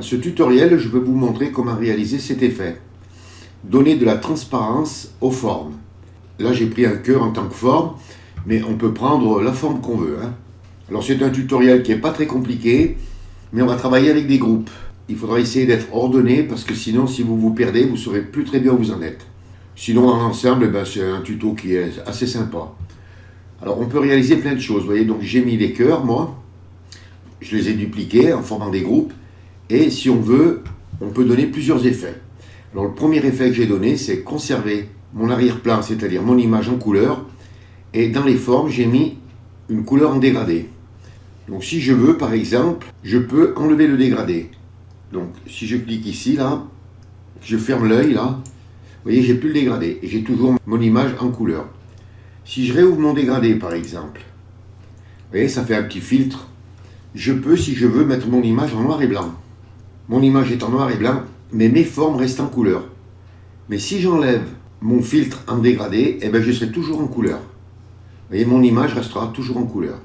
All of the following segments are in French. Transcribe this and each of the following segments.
ce tutoriel, je vais vous montrer comment réaliser cet effet. Donner de la transparence aux formes. Là, j'ai pris un cœur en tant que forme, mais on peut prendre la forme qu'on veut. Alors, c'est un tutoriel qui n'est pas très compliqué, mais on va travailler avec des groupes. Il faudra essayer d'être ordonné, parce que sinon, si vous vous perdez, vous ne saurez plus très bien où vous en êtes. Sinon, en ensemble, c'est un tuto qui est assez sympa. Alors, on peut réaliser plein de choses. Vous voyez, donc j'ai mis les cœurs, moi. Je les ai dupliqués en formant des groupes. Et si on veut, on peut donner plusieurs effets. Alors, le premier effet que j'ai donné, c'est conserver mon arrière-plan, c'est-à-dire mon image en couleur. Et dans les formes, j'ai mis une couleur en dégradé. Donc, si je veux, par exemple, je peux enlever le dégradé. Donc, si je clique ici, là, je ferme l'œil, là, vous voyez, j'ai plus le dégradé. Et j'ai toujours mon image en couleur. Si je réouvre mon dégradé, par exemple, vous voyez, ça fait un petit filtre. Je peux, si je veux, mettre mon image en noir et blanc. Mon image est en noir et blanc, mais mes formes restent en couleur. Mais si j'enlève mon filtre en dégradé, eh bien, je serai toujours en couleur. Vous voyez, mon image restera toujours en couleur.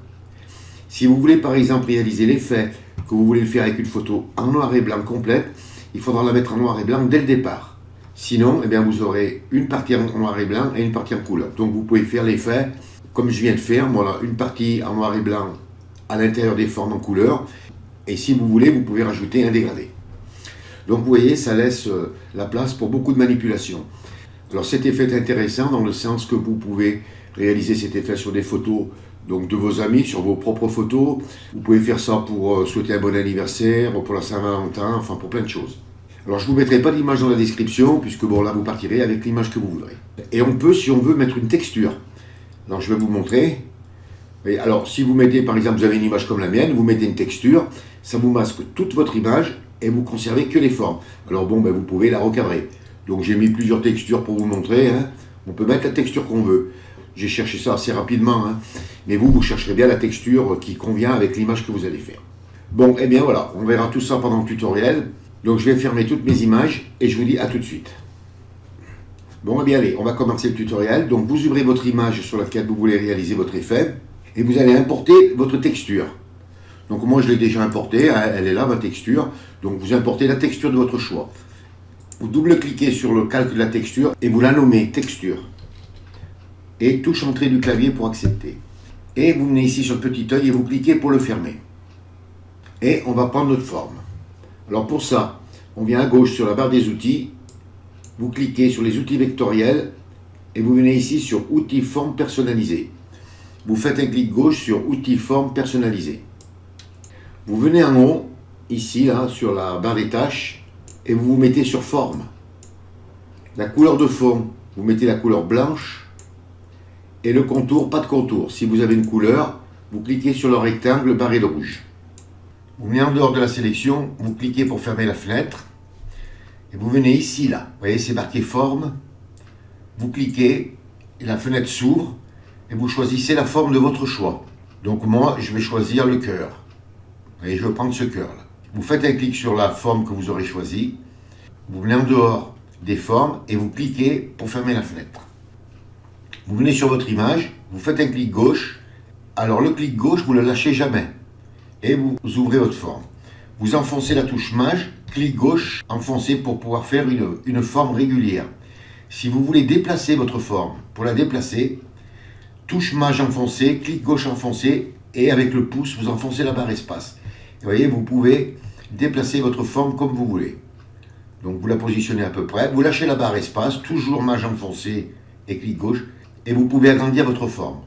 Si vous voulez, par exemple, réaliser l'effet, que vous voulez le faire avec une photo en noir et blanc complète, il faudra la mettre en noir et blanc dès le départ. Sinon, eh bien, vous aurez une partie en noir et blanc et une partie en couleur. Donc, vous pouvez faire l'effet comme je viens de faire. Voilà, une partie en noir et blanc à l'intérieur des formes en couleur. Et si vous voulez, vous pouvez rajouter un dégradé. Donc, vous voyez, ça laisse la place pour beaucoup de manipulations. Alors, cet effet est intéressant dans le sens que vous pouvez réaliser cet effet sur des photos donc de vos amis, sur vos propres photos. Vous pouvez faire ça pour souhaiter un bon anniversaire, pour la Saint-Valentin, enfin pour plein de choses. Alors, je ne vous mettrai pas d'image dans la description, puisque bon, là, vous partirez avec l'image que vous voudrez. Et on peut, si on veut, mettre une texture. Alors, je vais vous montrer. Et alors, si vous mettez, par exemple, vous avez une image comme la mienne, vous mettez une texture, ça vous masque toute votre image et vous conservez que les formes. Alors, bon, vous pouvez la recadrer. Donc, j'ai mis plusieurs textures pour vous montrer. On peut mettre la texture qu'on veut. J'ai cherché ça assez rapidement. Mais vous chercherez bien la texture qui convient avec l'image que vous allez faire. Bon, eh bien, voilà. On verra tout ça pendant le tutoriel. Donc, je vais fermer toutes mes images et je vous dis à tout de suite. Bon, eh bien, allez, on va commencer le tutoriel. Donc, vous ouvrez votre image sur laquelle vous voulez réaliser votre effet et vous allez importer votre texture. Donc, moi, je l'ai déjà importée. Elle est là, ma texture. Donc, vous importez la texture de votre choix. Vous double-cliquez sur le calque de la texture et vous la nommez texture. Et touche entrée du clavier pour accepter. Et vous venez ici sur le petit œil et vous cliquez pour le fermer. Et on va prendre notre forme. Alors pour ça, on vient à gauche sur la barre des outils, vous cliquez sur les outils vectoriels et vous venez ici sur outils forme personnalisée. Vous faites un clic gauche sur outils forme personnalisée. Vous venez en haut, ici, là, sur la barre des tâches, et vous vous mettez sur forme. La couleur de fond, vous mettez la couleur blanche et le contour, pas de contour. Si vous avez une couleur, vous cliquez sur le rectangle barré de rouge. Vous venez en dehors de la sélection, vous cliquez pour fermer la fenêtre et vous venez ici, là. Vous voyez, c'est marqué forme. Vous cliquez et la fenêtre s'ouvre et vous choisissez la forme de votre choix. Donc moi, je vais choisir le cœur. Vous voyez, je vais prendre ce cœur-là. Vous faites un clic sur la forme que vous aurez choisie. Vous venez en dehors des formes et vous cliquez pour fermer la fenêtre. Vous venez sur votre image, vous faites un clic gauche. Alors le clic gauche, vous ne le lâchez jamais. Et vous ouvrez votre forme. Vous enfoncez la touche Maj, clic gauche, enfoncez pour pouvoir faire une forme régulière. Si vous voulez déplacer votre forme, pour la déplacer, touche Maj enfoncée, clic gauche enfoncé, et avec le pouce, vous enfoncez la barre espace. Et vous voyez, vous pouvez déplacer votre forme comme vous voulez. Donc vous la positionnez à peu près, vous lâchez la barre espace, toujours Maj enfoncé et clic gauche, et vous pouvez agrandir votre forme.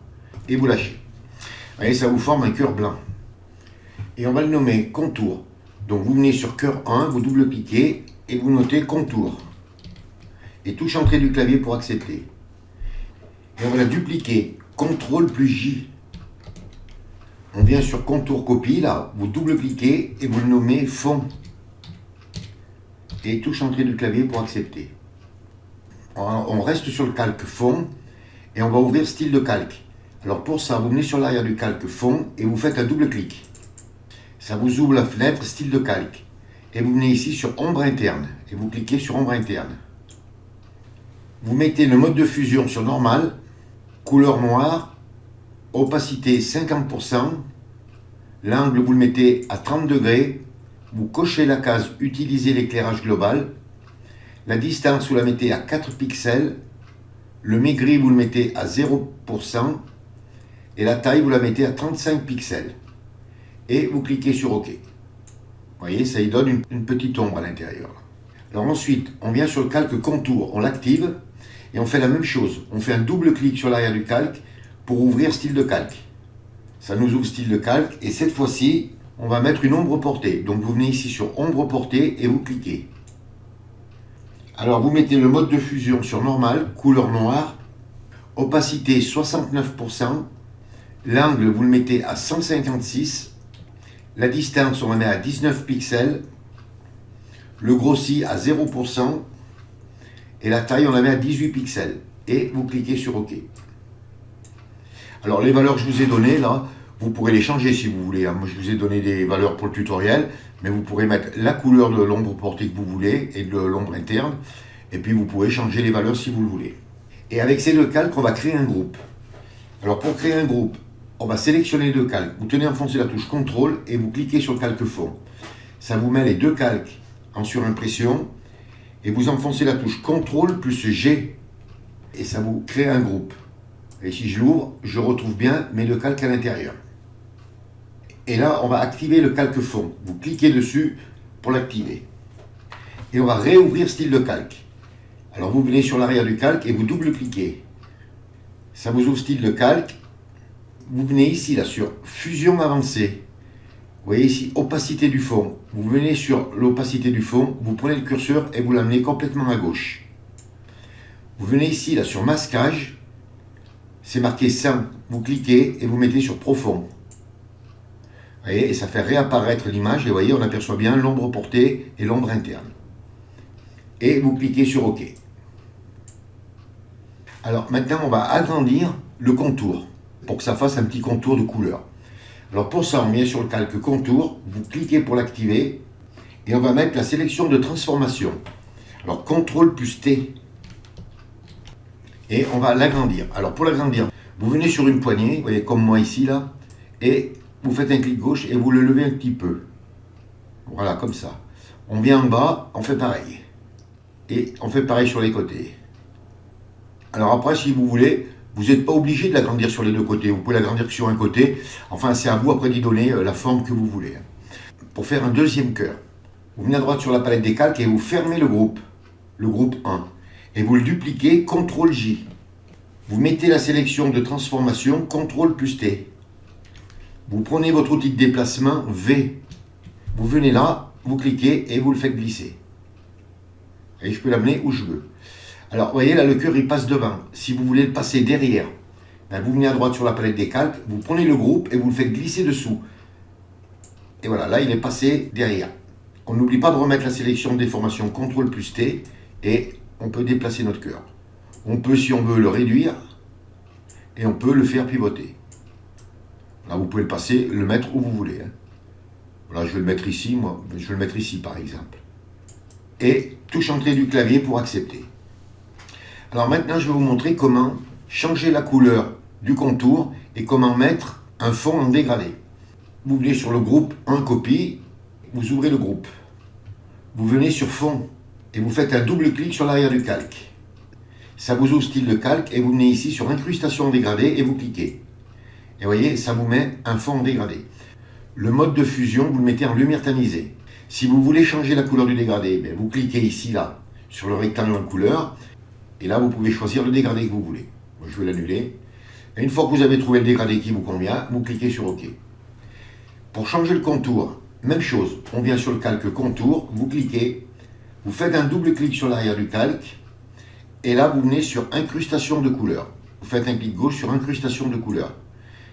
Et vous lâchez. Vous voyez, ça vous forme un cœur blanc. Et on va le nommer contour. Donc vous venez sur cœur 1, vous double-cliquez et vous notez contour. Et touche entrée du clavier pour accepter. Et on va la dupliquer. CTRL plus J. On vient sur contour copie, là, vous double-cliquez et vous le nommez fond. Et touche entrée du clavier pour accepter. On reste sur le calque fond et on va ouvrir style de calque. Alors pour ça, vous venez sur l'arrière du calque fond et vous faites un double-clic. Ça vous ouvre la fenêtre style de calque. Et vous venez ici sur ombre interne. Et vous cliquez sur ombre interne. Vous mettez le mode de fusion sur normal, couleur noire, opacité 50%, l'angle vous le mettez à 30 degrés vous cochez la case Utiliser l'éclairage global. La distance, vous la mettez à 4 pixels. Le maigri, vous le mettez à 0%. Et la taille, vous la mettez à 35 pixels. Et vous cliquez sur OK. Vous voyez, ça y donne une petite ombre à l'intérieur. Alors ensuite, on vient sur le calque contour, on l'active et on fait la même chose. On fait un double clic sur l'arrière du calque pour ouvrir style de calque. Ça nous ouvre style de calque et cette fois-ci, on va mettre une ombre portée. Donc vous venez ici sur ombre portée et vous cliquez. Alors vous mettez le mode de fusion sur normal, couleur noire, opacité 69%, l'angle vous le mettez à 156, la distance on la met à 19 pixels, le grossi à 0% et la taille on la met à 18 pixels et vous cliquez sur OK. Alors les valeurs que je vous ai données là, vous pourrez les changer si vous voulez. Moi je vous ai donné des valeurs pour le tutoriel, mais vous pourrez mettre la couleur de l'ombre portée que vous voulez et de l'ombre interne, et puis vous pouvez changer les valeurs si vous le voulez. Et avec ces deux calques, on va créer un groupe. Alors pour créer un groupe, on va sélectionner les deux calques. Vous tenez enfoncé la touche CTRL et vous cliquez sur le calque fond. Ça vous met les deux calques en surimpression et vous enfoncez la touche CTRL plus G et ça vous crée un groupe. Et si je l'ouvre, je retrouve bien mes deux calques à l'intérieur. Et là, on va activer le calque fond. Vous cliquez dessus pour l'activer. Et on va réouvrir style de calque. Alors vous venez sur l'arrière du calque et vous double-cliquez. Ça vous ouvre style de calque. Vous venez ici là sur fusion avancée. Vous voyez ici opacité du fond. Vous venez sur l'opacité du fond, vous prenez le curseur et vous l'amenez complètement à gauche. Vous venez ici là sur masquage. C'est marqué 100. Vous cliquez et vous mettez sur profond. Vous voyez, et ça fait réapparaître l'image et vous voyez, on aperçoit bien l'ombre portée et l'ombre interne. Et vous cliquez sur OK. Alors maintenant, on va agrandir le contour pour que ça fasse un petit contour de couleur. Alors pour ça, on vient sur le calque contour, vous cliquez pour l'activer et on va mettre la sélection de transformation. Alors CTRL plus T et on va l'agrandir. Alors pour l'agrandir, vous venez sur une poignée, vous voyez comme moi ici là, et vous faites un clic gauche et vous le levez un petit peu. Voilà, comme ça. On vient en bas, on fait pareil. Et on fait pareil sur les côtés. Alors après, si vous voulez, vous n'êtes pas obligé de l'agrandir sur les deux côtés. Vous pouvez l'agrandir que sur un côté. Enfin, c'est à vous après d'y donner la forme que vous voulez. Pour faire un deuxième cœur, vous venez à droite sur la palette des calques et vous fermez le groupe 1. Et vous le dupliquez, CTRL J. Vous mettez la sélection de transformation, CTRL plus T. Vous prenez votre outil de déplacement V. Vous venez là, vous cliquez et vous le faites glisser. Et je peux l'amener où je veux. Alors, vous voyez, là, le cœur, il passe devant. Si vous voulez le passer derrière, ben, vous venez à droite sur la palette des calques, vous prenez le groupe et vous le faites glisser dessous. Et voilà, là, il est passé derrière. On n'oublie pas de remettre la sélection de déformation CTRL plus T et on peut déplacer notre cœur. On peut, si on veut, le réduire et on peut le faire pivoter. Là, vous pouvez le passer, le mettre où vous voulez. Là, je vais le mettre ici, moi. Je vais le mettre ici, par exemple. Et touche entrée du clavier pour accepter. Alors maintenant, je vais vous montrer comment changer la couleur du contour et comment mettre un fond en dégradé. Vous venez sur le groupe 1 copie, vous ouvrez le groupe. Vous venez sur fond et vous faites un double clic sur l'arrière du calque. Ça vous ouvre style de calque et vous venez ici sur incrustation en dégradé et vous cliquez. Et vous voyez, ça vous met un fond en dégradé. Le mode de fusion, vous le mettez en lumière tamisée. Si vous voulez changer la couleur du dégradé, vous cliquez ici, là, sur le rectangle en couleur. Et là, vous pouvez choisir le dégradé que vous voulez. Moi, je vais l'annuler. Et une fois que vous avez trouvé le dégradé qui vous convient, vous cliquez sur OK. Pour changer le contour, même chose. On vient sur le calque contour, vous cliquez, vous faites un double clic sur l'arrière du calque. Et là, vous venez sur incrustation de couleur. Vous faites un clic gauche sur incrustation de couleur.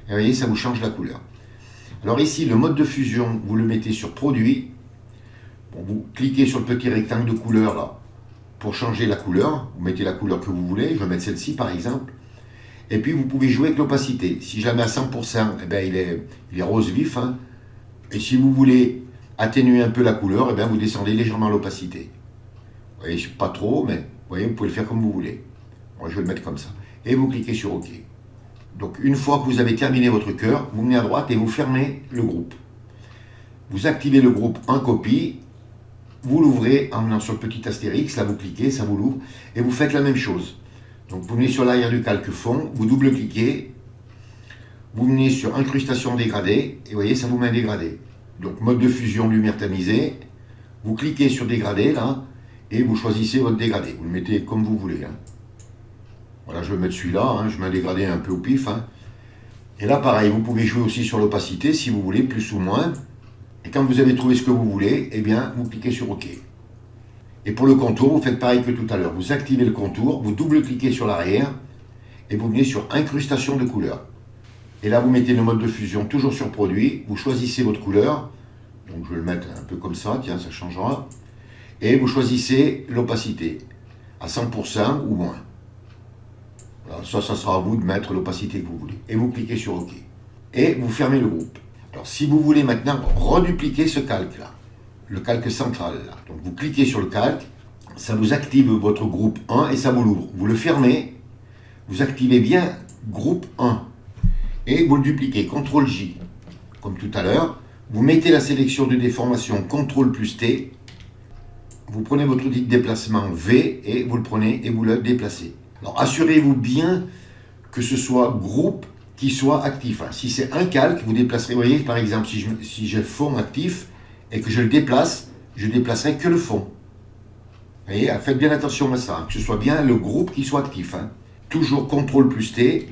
Et vous voyez, ça vous change la couleur. Alors ici, le mode de fusion, vous le mettez sur produit. Bon, vous cliquez sur le petit rectangle de couleur là pour changer la couleur. Vous mettez la couleur que vous voulez. Je vais mettre celle-ci par exemple. Et puis vous pouvez jouer avec l'opacité. Si je la mets à 100%, eh bien, il est rose vif. Hein. Et si vous voulez atténuer un peu la couleur, eh bien, vous descendez légèrement l'opacité. Vous voyez, pas trop, mais vous voyez, vous pouvez le faire comme vous voulez. Moi, je vais le mettre comme ça. Et vous cliquez sur OK. Donc une fois que vous avez terminé votre cœur, vous venez à droite et vous fermez le groupe. Vous activez le groupe en copie, vous l'ouvrez en venant sur le petit astérix, là vous cliquez, ça vous l'ouvre, et vous faites la même chose. Donc vous venez sur l'arrière du calque fond, vous double-cliquez, vous venez sur incrustation dégradée, et vous voyez, ça vous met un dégradé. Donc mode de fusion, lumière tamisée, vous cliquez sur dégradé, là, et vous choisissez votre dégradé. Vous le mettez comme vous voulez. Hein. Voilà, je vais mettre celui-là, hein, je mets un dégradé un peu au pif. Hein. Et là, pareil, vous pouvez jouer aussi sur l'opacité, si vous voulez, plus ou moins. Et quand vous avez trouvé ce que vous voulez, eh bien, vous cliquez sur OK. Et pour le contour, vous faites pareil que tout à l'heure. Vous activez le contour, vous double-cliquez sur l'arrière, et vous venez sur incrustation de couleur. Et là, vous mettez le mode de fusion toujours sur produit, vous choisissez votre couleur. Donc je vais le mettre un peu comme ça, tiens, ça changera. Et vous choisissez l'opacité, à 100% ou moins. Alors ça sera à vous de mettre l'opacité que vous voulez. Et vous cliquez sur OK. Et vous fermez le groupe. Alors si vous voulez maintenant redupliquer ce calque-là, le calque central, là. Donc vous cliquez sur le calque, ça vous active votre groupe 1 et ça vous l'ouvre. Vous le fermez, vous activez bien groupe 1 et vous le dupliquez, CTRL-J, comme tout à l'heure. Vous mettez la sélection de déformation CTRL+T, vous prenez votre outil de déplacement V et vous le prenez et vous le déplacez. Alors assurez-vous bien que ce soit groupe qui soit actif. Si c'est un calque, vous déplacerez, vous voyez par exemple si j'ai fond actif et que je le déplace, je déplacerai que le fond. Vous voyez, faites bien attention à ça, que ce soit bien le groupe qui soit actif. Toujours CTRL+T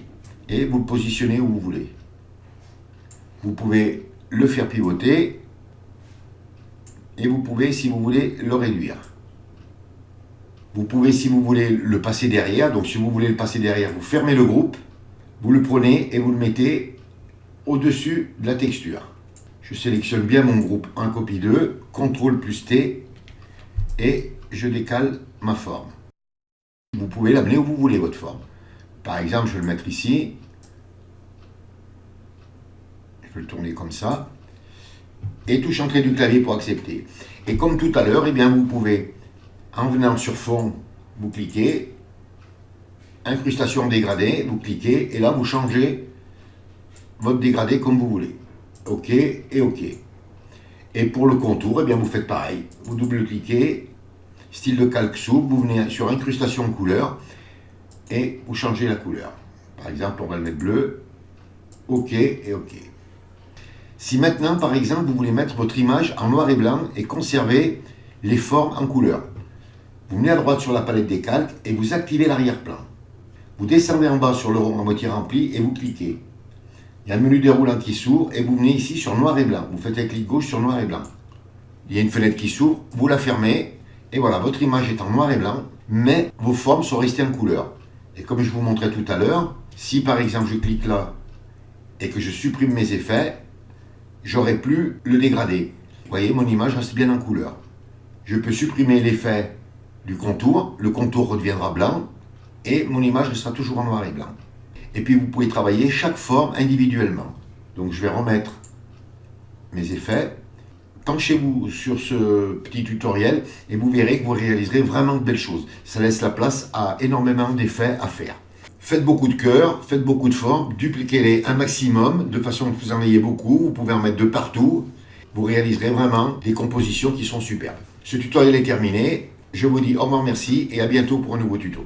et vous le positionnez où vous voulez. Vous pouvez le faire pivoter et vous pouvez, si vous voulez, le réduire. Vous pouvez, si vous voulez, le passer derrière. Donc, si vous voulez le passer derrière, vous fermez le groupe, vous le prenez et vous le mettez au-dessus de la texture. Je sélectionne bien mon groupe 1, copie 2, CTRL+T et je décale ma forme. Vous pouvez l'amener où vous voulez, votre forme. Par exemple, je vais le mettre ici. Je vais le tourner comme ça. Et touche entrée du clavier pour accepter. Et comme tout à l'heure, eh bien, vous pouvez, en venant sur fond, vous cliquez, incrustation dégradée, vous cliquez, et là, vous changez votre dégradé comme vous voulez. OK et OK. Et pour le contour, eh bien, vous faites pareil. Vous double-cliquez, style de calque souple, vous venez sur incrustation couleur, et vous changez la couleur. Par exemple, on va le mettre bleu, OK et OK. Si maintenant, par exemple, vous voulez mettre votre image en noir et blanc et conserver les formes en couleur, vous venez à droite sur la palette des calques et vous activez l'arrière-plan. Vous descendez en bas sur le rond à moitié rempli et vous cliquez. Il y a un menu déroulant qui s'ouvre et vous venez ici sur noir et blanc. Vous faites un clic gauche sur noir et blanc. Il y a une fenêtre qui s'ouvre, vous la fermez et voilà, votre image est en noir et blanc, mais vos formes sont restées en couleur. Et comme je vous montrais tout à l'heure, si par exemple je clique là et que je supprime mes effets, j'aurai plus le dégradé. Vous voyez, mon image reste bien en couleur. Je peux supprimer l'effet du contour, le contour redeviendra blanc et mon image restera toujours en noir et blanc. Et puis vous pouvez travailler chaque forme individuellement. Donc je vais remettre mes effets. Penchez-vous sur ce petit tutoriel et vous verrez que vous réaliserez vraiment de belles choses. Ça laisse la place à énormément d'effets à faire. Faites beaucoup de cœurs, faites beaucoup de formes, dupliquez-les un maximum, de façon que vous en ayez beaucoup, vous pouvez en mettre de partout. Vous réaliserez vraiment des compositions qui sont superbes. Ce tutoriel est terminé, je vous dis au revoir, merci et à bientôt pour un nouveau tuto.